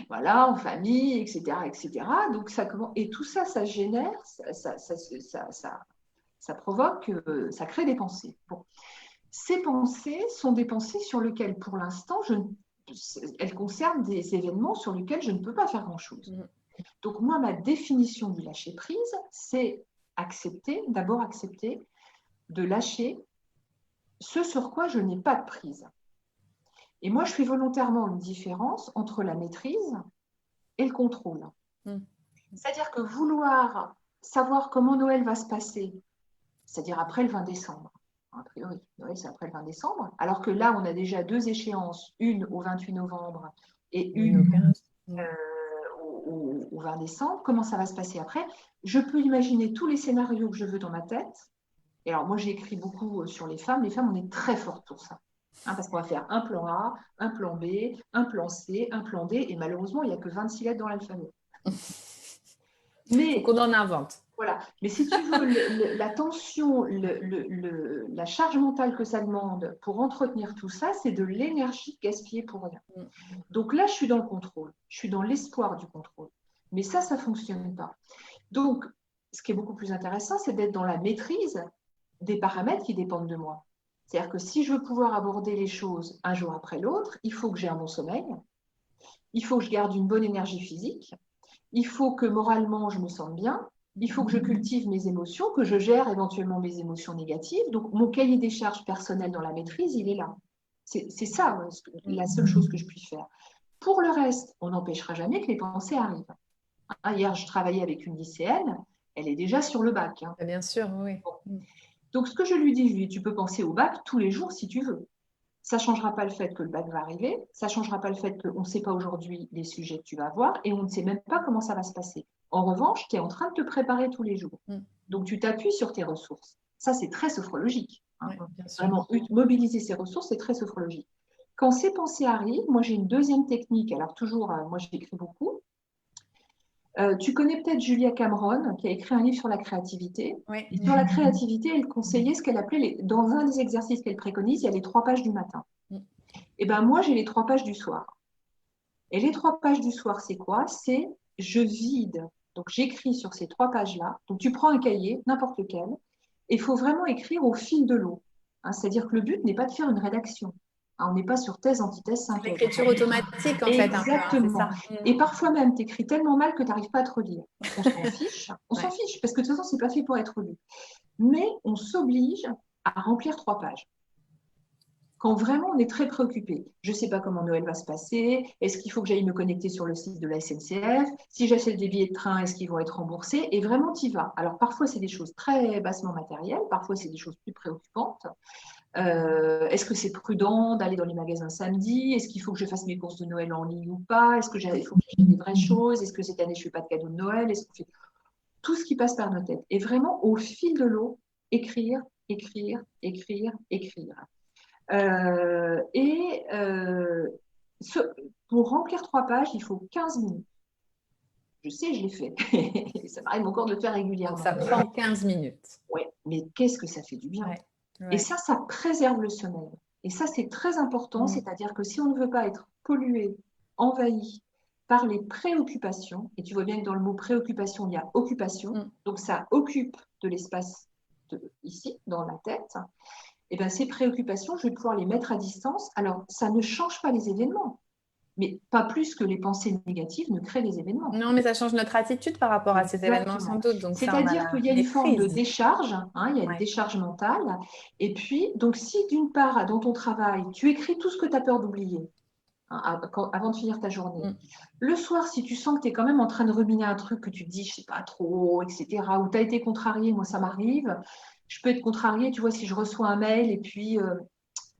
voilà, en famille, etc., etc. Donc, et tout ça, ça génère, ça provoque, ça crée des pensées. Bon. Ces pensées sont des pensées sur lesquelles, pour l'instant, elles concernent des événements sur lesquels je ne peux pas faire grand-chose. Donc, moi, ma définition du lâcher-prise, c'est d'abord accepter de lâcher ce sur quoi je n'ai pas de prise. Et moi, je fais volontairement une différence entre la maîtrise et le contrôle. C'est-à-dire que vouloir savoir comment Noël va se passer, c'est-à-dire après le 20 décembre, a priori, Noël, c'est après le 20 décembre, alors que là, on a déjà 2 échéances, une au 28 novembre et une au 20 décembre. Comment ça va se passer après ? Je peux imaginer tous les scénarios que je veux dans ma tête. Et alors, moi, j'ai écrit beaucoup sur les femmes. Les femmes, on est très fortes pour ça. Parce qu'on va faire un plan A, un plan B, un plan C, un plan D. Et malheureusement, il n'y a que 26 lettres dans l'alphabet. Mais qu'on en invente. Voilà. Mais si tu veux, la tension, la charge mentale que ça demande pour entretenir tout ça, c'est de l'énergie gaspillée pour rien. Donc là, je suis dans le contrôle. Je suis dans l'espoir du contrôle. Mais ça ne fonctionne pas. Donc, ce qui est beaucoup plus intéressant, c'est d'être dans la maîtrise des paramètres qui dépendent de moi. C'est-à-dire que si je veux pouvoir aborder les choses un jour après l'autre, il faut que j'ai un bon sommeil, il faut que je garde une bonne énergie physique, il faut que moralement je me sente bien, il faut que je cultive mes émotions, que je gère éventuellement mes émotions négatives. Donc mon cahier des charges personnel dans la maîtrise, il est là. C'est ça, la seule chose que je puisse faire. Pour le reste, on n'empêchera jamais que les pensées arrivent. Hier, je travaillais avec une lycéenne, elle est déjà sur le bac. Bien sûr, oui. Bon. Donc, ce que je lui dis, tu peux penser au bac tous les jours si tu veux. Ça ne changera pas le fait que le bac va arriver, ça ne changera pas le fait qu'on ne sait pas aujourd'hui les sujets que tu vas avoir et on ne sait même pas comment ça va se passer. En revanche, tu es en train de te préparer tous les jours. Donc, tu t'appuies sur tes ressources. Ça, c'est très sophrologique. Vraiment, mobiliser ses ressources, c'est très sophrologique. Quand ces pensées arrivent, moi, j'ai une deuxième technique. Alors, toujours, moi, j'écris beaucoup. Tu connais peut-être Julia Cameron, qui a écrit un livre sur la créativité. Oui. Et sur la créativité, elle conseillait ce qu'elle appelait, dans un des exercices qu'elle préconise, il y a les 3 pages du matin. Et bien moi, j'ai les 3 pages du soir. Et les 3 pages du soir, c'est quoi? C'est je vide. Donc j'écris sur ces 3 pages-là. Donc tu prends un cahier, n'importe lequel, et il faut vraiment écrire au fil de l'eau. C'est-à-dire que le but n'est pas de faire une rédaction. On n'est pas sur thèse, antithèse, synthèse. L'écriture automatique, en fait. Exactement. Et parfois même, tu écris tellement mal que tu n'arrives pas à te relire. On s'en fiche. On s'en fiche, parce que de toute façon, ce n'est pas fait pour être lu. Mais on s'oblige à remplir 3 pages. Quand vraiment on est très préoccupé, je ne sais pas comment Noël va se passer, est-ce qu'il faut que j'aille me connecter sur le site de la SNCF, si j'achète des billets de train, est-ce qu'ils vont être remboursés? Et vraiment, tu y vas. Alors parfois, c'est des choses très bassement matérielles, parfois, c'est des choses plus préoccupantes. Est-ce que c'est prudent d'aller dans les magasins samedi? Est-ce qu'il faut que je fasse mes courses de Noël en ligne ou pas? Est-ce qu'il faut que j'achète des vraies choses? Est-ce que cette année, je ne fais pas de cadeau de Noël? Est-ce qu'on fait tout ce qui passe par nos têtes? Et vraiment, au fil de l'eau, écrire, écrire, écrire, écrire. Pour remplir 3 pages, il faut 15 minutes. Je sais, je l'ai fait. Ça m'arrive encore de le faire régulièrement. Donc, ça prend 15 minutes. Oui, mais qu'est-ce que ça fait du bien? Ouais. Et ça préserve le sommeil. Et ça, c'est très important. C'est-à-dire que si on ne veut pas être pollué, envahi par les préoccupations, et tu vois bien que dans le mot préoccupation, il y a occupation, donc ça occupe de l'espace ici, dans la tête, et bien ces préoccupations, je vais pouvoir les mettre à distance. Alors, ça ne change pas les événements, mais pas plus que les pensées négatives ne créent des événements. Non, mais ça change notre attitude par rapport à ces événements, sans doute. C'est-à-dire qu'il y a une forme de décharge, il y a une décharge mentale. Et puis, donc, si d'une part, dans ton travail, tu écris tout ce que tu as peur d'oublier, avant de finir ta journée, le soir, si tu sens que tu es quand même en train de ruminer un truc que tu te dis, je ne sais pas trop, etc., ou tu as été contrarié, moi ça m'arrive, je peux être contrariée, tu vois, si je reçois un mail et puis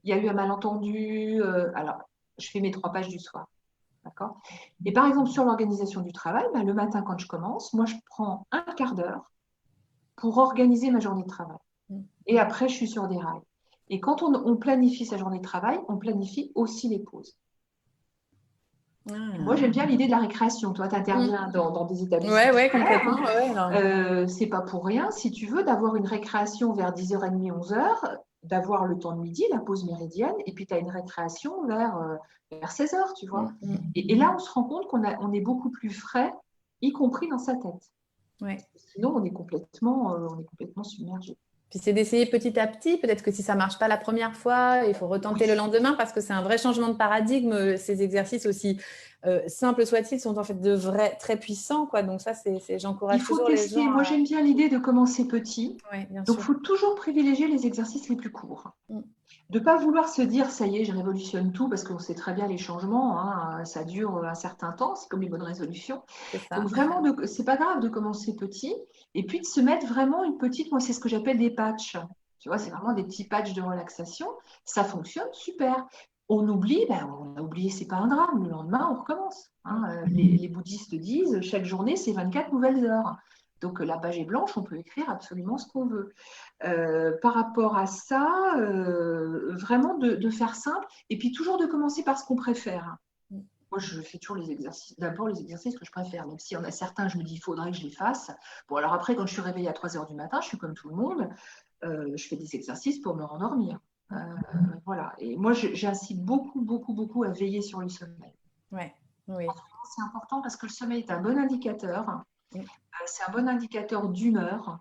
il y a eu un malentendu, alors je fais mes 3 pages du soir. D'accord. Et par exemple, sur l'organisation du travail, le matin, quand je commence, moi, je prends un quart d'heure pour organiser ma journée de travail. Et après, je suis sur des rails. Et quand on planifie sa journée de travail, on planifie aussi les pauses. Moi, j'aime bien l'idée de la récréation. Toi, tu interviens dans des établissements. Oui, complètement. C'est pas pour rien, si tu veux, d'avoir une récréation vers 10h30, 11h, d'avoir le temps de midi, la pause méridienne, et puis tu as une récréation vers 16h, tu vois. Et là, on se rend compte qu'on est beaucoup plus frais, y compris dans sa tête. Ouais. Sinon, on est complètement submergé. Puis c'est d'essayer petit à petit. Peut-être que si ça ne marche pas la première fois, il faut retenter le lendemain parce que c'est un vrai changement de paradigme. Ces exercices, aussi simples soient-ils, sont en fait très puissants, quoi. Donc ça, j'encourage toujours les gens. Moi, j'aime bien l'idée de commencer petit. Ouais, bien Donc, sûr. il faut toujours privilégier les exercices les plus courts. De ne pas vouloir se dire, ça y est, je révolutionne tout, parce qu'on sait très bien les changements, ça dure un certain temps, c'est comme les bonnes résolutions. Donc vraiment, c'est pas grave de commencer petit, et puis de se mettre vraiment une petite, moi c'est ce que j'appelle des patchs. Tu vois, c'est vraiment des petits patchs de relaxation. Ça fonctionne, super. On oublie, on a oublié, c'est pas un drame. Le lendemain, on recommence. Les bouddhistes disent, chaque journée, c'est 24 nouvelles heures. Donc, la page est blanche, on peut écrire absolument ce qu'on veut. Par rapport à ça, vraiment de faire simple et puis toujours de commencer par ce qu'on préfère. Moi, je fais toujours d'abord les exercices que je préfère, même s'il y en a certains, je me dis, il faudrait que je les fasse. Bon, alors après, quand je suis réveillée à 3h du matin, je suis comme tout le monde, je fais des exercices pour me rendormir. Voilà. Et moi, j'incite beaucoup, beaucoup, beaucoup à veiller sur le sommeil. Ouais, oui. C'est important parce que le sommeil est un bon indicateur C'est un bon indicateur d'humeur,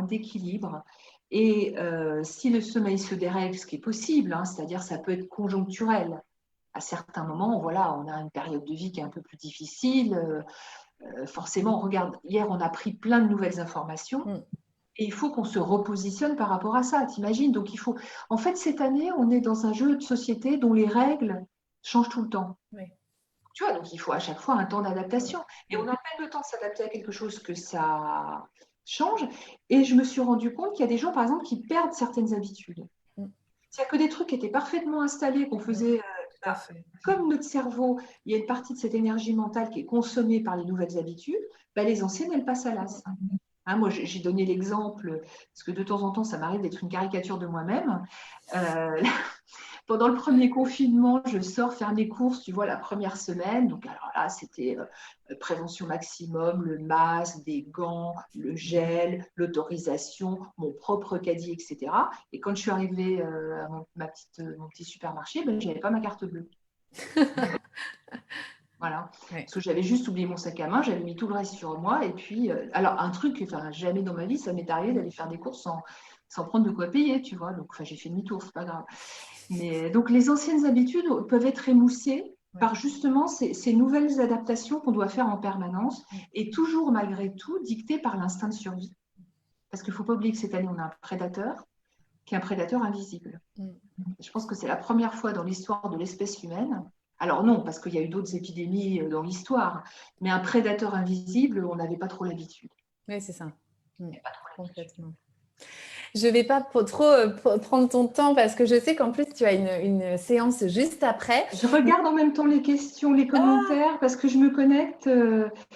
d'équilibre. Et si le sommeil se dérègle, ce qui est possible, c'est-à-dire ça peut être conjoncturel. À certains moments, voilà, on a une période de vie qui est un peu plus difficile. Forcément, regarde, hier, on a pris plein de nouvelles informations. Et il faut qu'on se repositionne par rapport à ça, t'imagines? Donc, il faut… En fait, cette année, on est dans un jeu de société dont les règles changent tout le temps. Oui. Tu vois, donc il faut à chaque fois un temps d'adaptation. Et on n'a pas le temps de s'adapter à quelque chose que ça change. Et je me suis rendu compte qu'il y a des gens, par exemple, qui perdent certaines habitudes. C'est-à-dire que des trucs qui étaient parfaitement installés, qu'on faisait… comme notre cerveau, il y a une partie de cette énergie mentale qui est consommée par les nouvelles habitudes, les anciennes, elles passent à l'as. Moi, j'ai donné l'exemple, parce que de temps en temps, ça m'arrive d'être une caricature de moi-même. Pendant le premier confinement, je sors faire mes courses, tu vois, la première semaine. Donc, alors là, c'était prévention maximum, le masque, des gants, le gel, l'autorisation, mon propre caddie, etc. Et quand je suis arrivée à mon petit supermarché, je n'avais pas ma carte bleue. Voilà. Parce que j'avais juste oublié mon sac à main, j'avais mis tout le reste sur moi. Et puis, alors, un truc, jamais dans ma vie, ça m'est arrivé d'aller faire des courses sans prendre de quoi payer, tu vois. Donc, j'ai fait demi-tour, c'est pas grave. Mais donc, les anciennes habitudes peuvent être émoussées par justement ces nouvelles adaptations qu'on doit faire en permanence et toujours, malgré tout, dictées par l'instinct de survie. Parce qu'il ne faut pas oublier que cette année, on a un prédateur qui est un prédateur invisible. Je pense que c'est la première fois dans l'histoire de l'espèce humaine. Alors non, parce qu'il y a eu d'autres épidémies dans l'histoire, mais un prédateur invisible, on n'avait pas trop l'habitude. Oui, c'est ça. Complètement. Je ne vais pas trop prendre ton temps parce que je sais qu'en plus, tu as une séance juste après. Je regarde en même temps les questions, les commentaires, parce que je me connecte.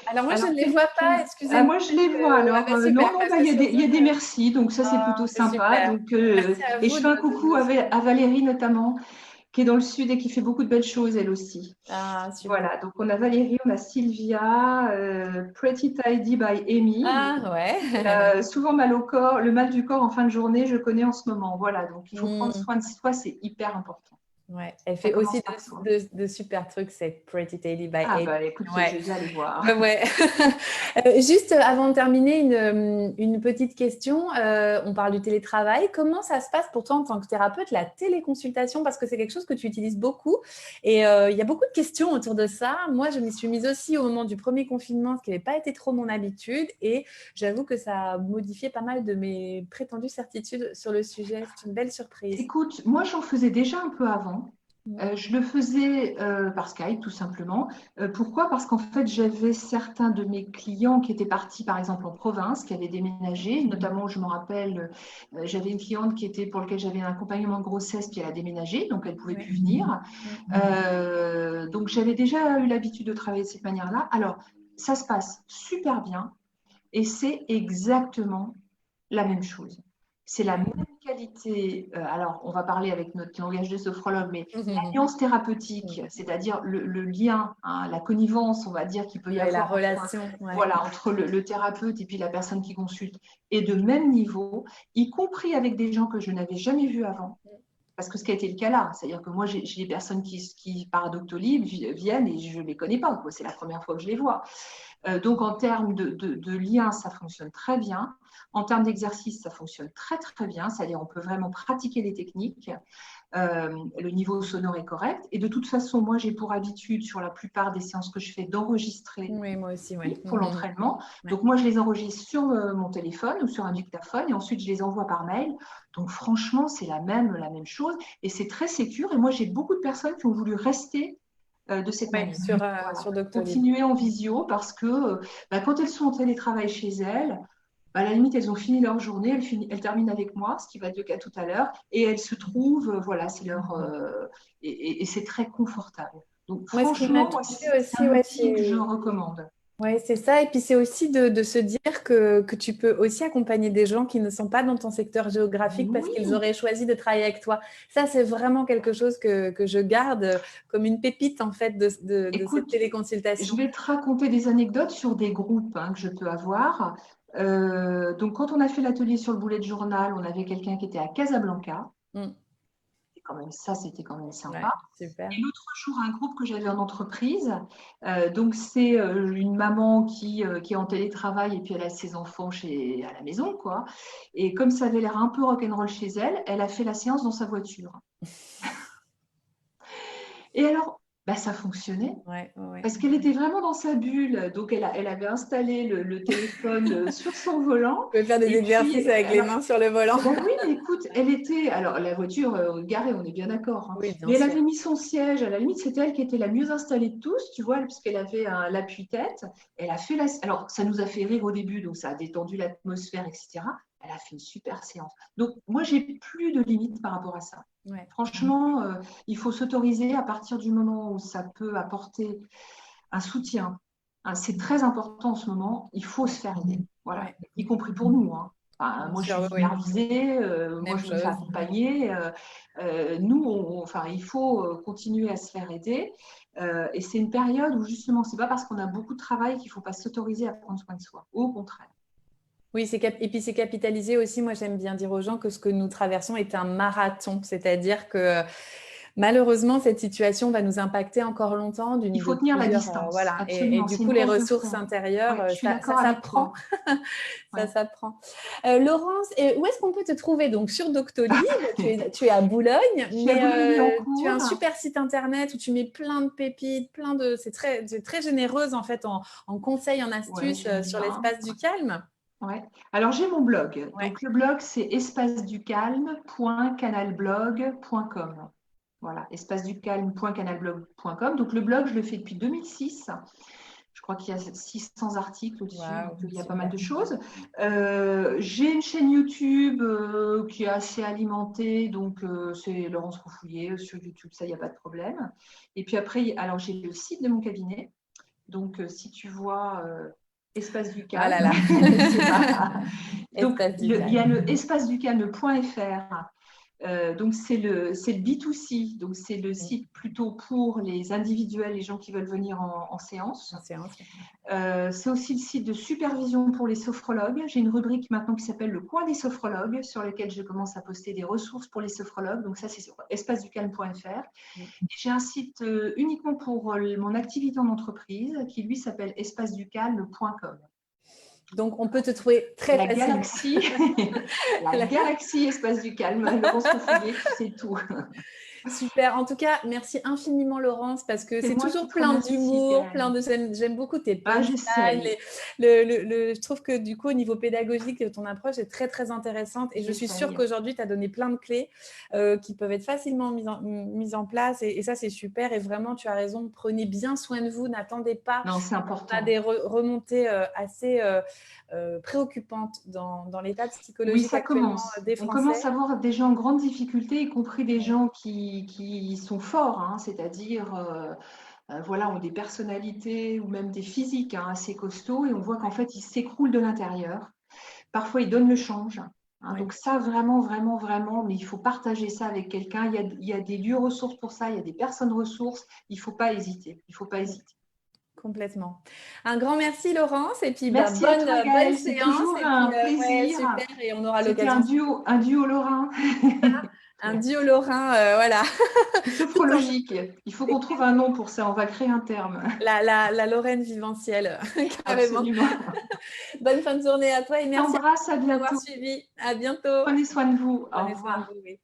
Alors moi, je ne les vois pas, excusez-moi. Moi, je les vois. Alors, il y a des merci, donc ça, c'est plutôt sympa. Donc, et je fais un coucou à Valérie notamment, qui est dans le sud et qui fait beaucoup de belles choses, elle aussi. Ah, super. Voilà, donc on a Valérie, on a Sylvia, Pretty Tidy by Amy. Ah, ouais. Souvent mal au corps, le mal du corps en fin de journée, je connais en ce moment. Voilà, donc il faut prendre soin de soi, c'est hyper important. Ouais, elle fait aussi de super trucs, c'est Pretty Tidy by Amy. Écoute, je vais aller voir. Ouais. Juste avant de terminer, une petite question. On parle du télétravail. Comment ça se passe pour toi en tant que thérapeute, la téléconsultation? Parce que c'est quelque chose que tu utilises beaucoup. Et il y a beaucoup de questions autour de ça. Moi, je m'y suis mise aussi au moment du premier confinement, ce qui n'avait pas été trop mon habitude. Et j'avoue que ça a modifié pas mal de mes prétendues certitudes sur le sujet. C'est une belle surprise. Écoute, moi, j'en faisais déjà un peu avant. Je le faisais par Skype, tout simplement. Pourquoi? Parce qu'en fait, j'avais certains de mes clients qui étaient partis, par exemple, en province, qui avaient déménagé. Notamment, je me rappelle, j'avais une cliente pour laquelle j'avais un accompagnement de grossesse, puis elle a déménagé, donc elle ne pouvait plus venir. Donc, j'avais déjà eu l'habitude de travailler de cette manière-là. Alors, ça se passe super bien et c'est exactement la même chose. C'est la même qualité. Alors, on va parler avec notre langage de sophrologue, mais la nuance thérapeutique, c'est-à-dire le lien, la connivence, on va dire, qu'il peut y avoir. La relation. Entre le thérapeute et puis la personne qui consulte, est de même niveau, y compris avec des gens que je n'avais jamais vus avant. Parce que ce qui a été le cas là, c'est-à-dire que moi, j'ai des personnes qui par Doctolib, viennent et je ne les connais pas. C'est la première fois que je les vois. Donc, en termes de lien, ça fonctionne très bien. En termes d'exercice, ça fonctionne très, très bien. C'est-à-dire on peut vraiment pratiquer les techniques. Le niveau sonore est correct. Et de toute façon, moi, j'ai pour habitude, sur la plupart des séances que je fais, d'enregistrer moi aussi, pour l'entraînement. Donc, moi, je les enregistre sur mon téléphone ou sur un dictaphone et ensuite, je les envoie par mail. Donc, franchement, c'est la même chose. Et c'est très sécure. Et moi, j'ai beaucoup de personnes qui ont voulu rester de cette manière. Sur Doctolib. Continuer en visio parce que quand elles sont en télétravail chez elles, à la limite, elles ont fini leur journée, elles terminent avec moi, ce qui va être le cas tout à l'heure, et elles se trouvent, c'est leur… et c'est très confortable. Donc, franchement, c'est un outil que je recommande. Oui, c'est ça. Et puis, c'est aussi de se dire que tu peux aussi accompagner des gens qui ne sont pas dans ton secteur géographique parce qu'ils auraient choisi de travailler avec toi. Ça, c'est vraiment quelque chose que je garde comme une pépite, en fait, de cette téléconsultation. Je vais te raconter des anecdotes sur des groupes que je peux avoir. Donc, quand on a fait l'atelier sur le bullet journal, on avait quelqu'un qui était à Casablanca. c'était quand même sympa. Super. Et l'autre jour, un groupe que j'avais en entreprise, donc c'est une maman qui est en télétravail et puis elle a ses enfants à la maison, quoi. Et comme ça avait l'air un peu rock'n'roll chez elle, elle a fait la séance dans sa voiture. Et alors, ça fonctionnait. Parce qu'elle était vraiment dans sa bulle. Donc, elle avait installé le téléphone sur son volant. Vous pouvez faire des exercices avec les mains sur le volant. Oui, mais écoute, elle était… Alors, la voiture garée, on est bien d'accord. Hein. Oui, mais elle avait mis son siège. À la limite, c'était elle qui était la mieux installée de tous, tu vois, puisqu'elle avait l'appui-tête. Elle a fait Alors, ça nous a fait rire au début, donc ça a détendu l'atmosphère, etc. Elle a fait une super séance. Donc, moi, j'ai plus de limites par rapport à ça. Franchement, il faut s'autoriser à partir du moment où ça peut apporter un soutien. C'est très important en ce moment. Il faut se faire aider, voilà, y compris pour nous. Hein. Moi, je suis supervisée, moi, je me fais accompagner. Nous, il faut continuer à se faire aider. Et c'est une période où, justement, ce n'est pas parce qu'on a beaucoup de travail qu'il ne faut pas s'autoriser à prendre soin de soi. Au contraire. Oui, et puis c'est capitaliser aussi. Moi, j'aime bien dire aux gens que ce que nous traversons est un marathon. C'est-à-dire que malheureusement, cette situation va nous impacter encore longtemps. Il faut tenir la distance. Voilà. Et du coup, les ressources intérieures, ça s'apprend. Ça s'apprend. Laurence, où est-ce qu'on peut te trouver? Donc, sur Doctolib, tu es à Boulogne, mais tu as un super site internet où tu mets plein de pépites, c'est très généreuse en fait en conseils, en astuces sur l'espace du calme. Ouais. Alors, j'ai mon blog. Donc, le blog, c'est espaceducalme.canalblog.com. Voilà, espaceducalme.canalblog.com. Donc, le blog, je le fais depuis 2006. Je crois qu'il y a 600 articles au-dessus, donc il y a pas mal de choses. J'ai une chaîne YouTube qui est assez alimentée, donc c'est Laurence Roufouillet sur YouTube, ça, il n'y a pas de problème. Et puis après, alors j'ai le site de mon cabinet. Donc, si tu vois… Espace du calme. Ah là là. Donc, il y a le espaceducalme.fr. Donc, c'est le B2C. Donc, c'est le site plutôt pour les individuels, les gens qui veulent venir en séance. C'est aussi le site de supervision pour les sophrologues. J'ai une rubrique maintenant qui s'appelle le coin des sophrologues, sur lequel je commence à poster des ressources pour les sophrologues. Donc, ça, c'est sur espaceducalme.fr. J'ai un site uniquement pour mon activité en entreprise qui, lui, s'appelle espaceducalme.com. Donc, on peut te trouver très facilement. La galaxie Espace du Calme, Laurence Roufouillet, c'est tout. Super. En tout cas, merci infiniment, Laurence, parce que c'est toujours plein d'humour, j'aime beaucoup tes punchlines. Je trouve que du coup, au niveau pédagogique, ton approche est très, très intéressante. Et je suis sûre qu'aujourd'hui, tu as donné plein de clés qui peuvent être facilement mises en place. Et ça, c'est super. Et vraiment, tu as raison. Prenez bien soin de vous. N'attendez pas. Non, c'est important. On a des remontées assez préoccupantes dans l'état psychologique actuellement des Français. On commence à voir des gens en grande difficulté, y compris des gens qui sont forts, hein, c'est-à-dire ont des personnalités ou même des physiques assez costauds, et on voit qu'en fait, ils s'écroulent de l'intérieur. Parfois, ils donnent le change. Donc ça, vraiment, vraiment, vraiment, mais il faut partager ça avec quelqu'un. Il y a des lieux ressources pour ça, il y a des personnes ressources. Il ne faut pas hésiter. Il ne faut pas hésiter. Complètement. Un grand merci, Laurence, et puis merci bonne séance. C'est toujours un plaisir. Super, et on aura l'occasion. Un duo lorrain. Un duo lorrain, voilà. Sophrologique. Il faut qu'on trouve un nom pour ça. On va créer un terme. La Lorraine viventielle. Carrément. Absolument. Bonne fin de journée à toi et merci à bientôt. d'avoir suivi. À bientôt. Prenez soin de vous. Prenez soin de vous, oui.